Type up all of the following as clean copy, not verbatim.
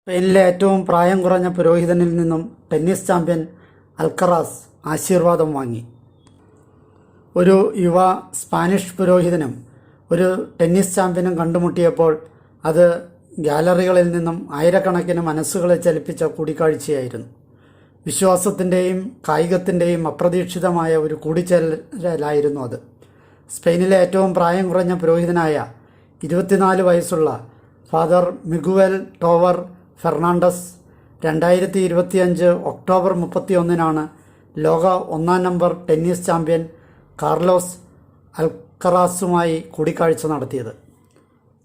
സ്പെയിനിലെ ഏറ്റവും പ്രായം കുറഞ്ഞ പുരോഹിതനിൽ നിന്നും ടെന്നീസ് ചാമ്പ്യൻ അൽക്കറാസ് ആശീർവാദം വാങ്ങി. ഒരു യുവ സ്പാനിഷ് പുരോഹിതനും ഒരു ടെന്നീസ് ചാമ്പ്യനും കണ്ടുമുട്ടിയപ്പോൾ അത് ഗാലറികളിൽ നിന്നും ആയിരക്കണക്കിന് മനസ്സുകളെ ചലിപ്പിച്ച കൂടിക്കാഴ്ചയായിരുന്നു. വിശ്വാസത്തിൻ്റെയും കായികത്തിൻ്റെയും അപ്രതീക്ഷിതമായ ഒരു കൂടിച്ചേരലായിരുന്നു അത്. സ്പെയിനിലെ ഏറ്റവും പ്രായം കുറഞ്ഞ പുരോഹിതനായ 24 വയസ്സുള്ള ഫാദർ മിഗുവൽ ടോവർ ഫെർണാണ്ടസ് 2025 ഒക്ടോബർ 31 ലോക 1-ാം നമ്പർ ടെന്നീസ് ചാമ്പ്യൻ കാർലോസ് അൽക്കറാസുമായി കൂടിക്കാഴ്ച നടത്തിയത്.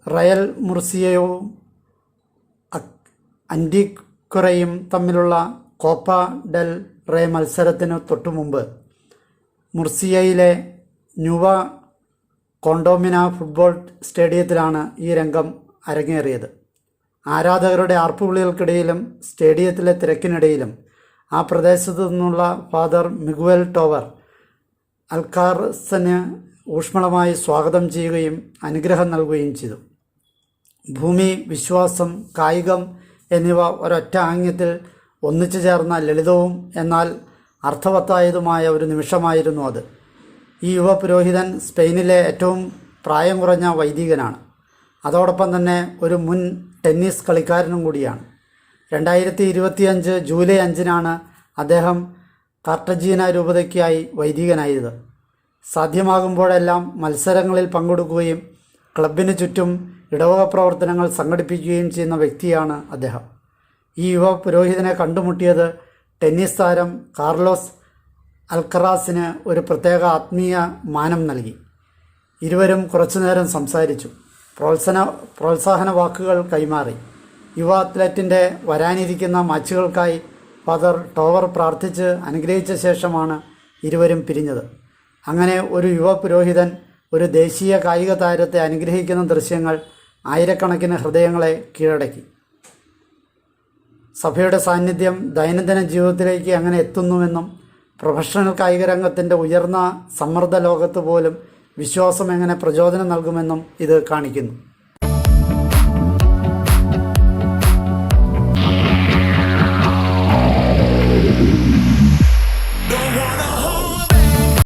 റയൽ മുർസിയയും അന്റിക്വറയും തമ്മിലുള്ള കോപ്പ ഡെൽ റേ മത്സരത്തിന് തൊട്ടുമുമ്പ് മുർസിയയിലെ ന്യൂവ കോണ്ടോമിന ഫുട്ബോൾ സ്റ്റേഡിയത്തിലാണ് ഈ രംഗം അരങ്ങേറിയത്. ആരാധകരുടെ ആർപ്പുവിളികൾക്കിടയിലും സ്റ്റേഡിയത്തിലെ തിരക്കിനിടയിലും ആ പ്രദേശത്തു നിന്നുള്ള ഫാദർ മിഗുവൽ ടോവർ അൽക്കാറസിന് ഊഷ്മളമായി സ്വാഗതം ചെയ്യുകയും അനുഗ്രഹം നൽകുകയും ചെയ്തു. ഭൂമി, വിശ്വാസം, കായികം എന്നിവ ഒരൊറ്റ ആംഗ്യത്തിൽ ഒന്നിച്ചു ചേർന്ന ലളിതവും എന്നാൽ അർത്ഥവത്തായതുമായ ഒരു നിമിഷമായിരുന്നു അത്. ഈ യുവ പുരോഹിതൻ സ്പെയിനിലെ ഏറ്റവും പ്രായം കുറഞ്ഞ വൈദികനാണ്. അതോടൊപ്പം തന്നെ ഒരു മുൻ ടെന്നീസ് കളിക്കാരനും കൂടിയാണ്. 2025 ജൂലൈ 5 അദ്ദേഹം കാർട്ടജീന രൂപതയ്ക്കായി വൈദികനായത്. സാധ്യമാകുമ്പോഴെല്ലാം മത്സരങ്ങളിൽ പങ്കെടുക്കുകയും ക്ലബിന് ചുറ്റും ഇടവക പ്രവർത്തനങ്ങൾ സംഘടിപ്പിക്കുകയും ചെയ്യുന്ന വ്യക്തിയാണ് അദ്ദേഹം. ഈ യുവ പുരോഹിതനെ കണ്ടുമുട്ടിയത് ടെന്നീസ് താരം കാർലോസ് അൽക്കറാസിന് ഒരു പ്രത്യേക ആത്മീയ മാനം നൽകി. ഇരുവരും കുറച്ചുനേരം സംസാരിച്ചു, പ്രോത്സാഹന വാക്കുകൾ കൈമാറി. യുവ അത്ലറ്റിൻ്റെ വരാനിരിക്കുന്ന മാച്ചുകൾക്കായി ഫാദർ ടോവർ പ്രാർത്ഥിച്ച് അനുഗ്രഹിച്ച ശേഷമാണ് ഇരുവരും പിരിഞ്ഞത്. അങ്ങനെ ഒരു യുവ പുരോഹിതൻ ഒരു ദേശീയ കായിക താരത്തെ അനുഗ്രഹിക്കുന്ന ദൃശ്യങ്ങൾ ആയിരക്കണക്കിന് ഹൃദയങ്ങളെ കീഴടക്കി. സഭയുടെ സാന്നിധ്യം ദൈനംദിന ജീവിതത്തിലേക്ക് അങ്ങനെ എത്തുന്നുവെന്നും പ്രൊഫഷണൽ കായിക രംഗത്തിൻ്റെ ഉയർന്ന സമ്മർദ്ദ ലോകത്ത് പോലും വിശ്വാസം എങ്ങനെ പ്രചോദനം നൽകുമെന്നും ഇത് കാണിക്കുന്നു.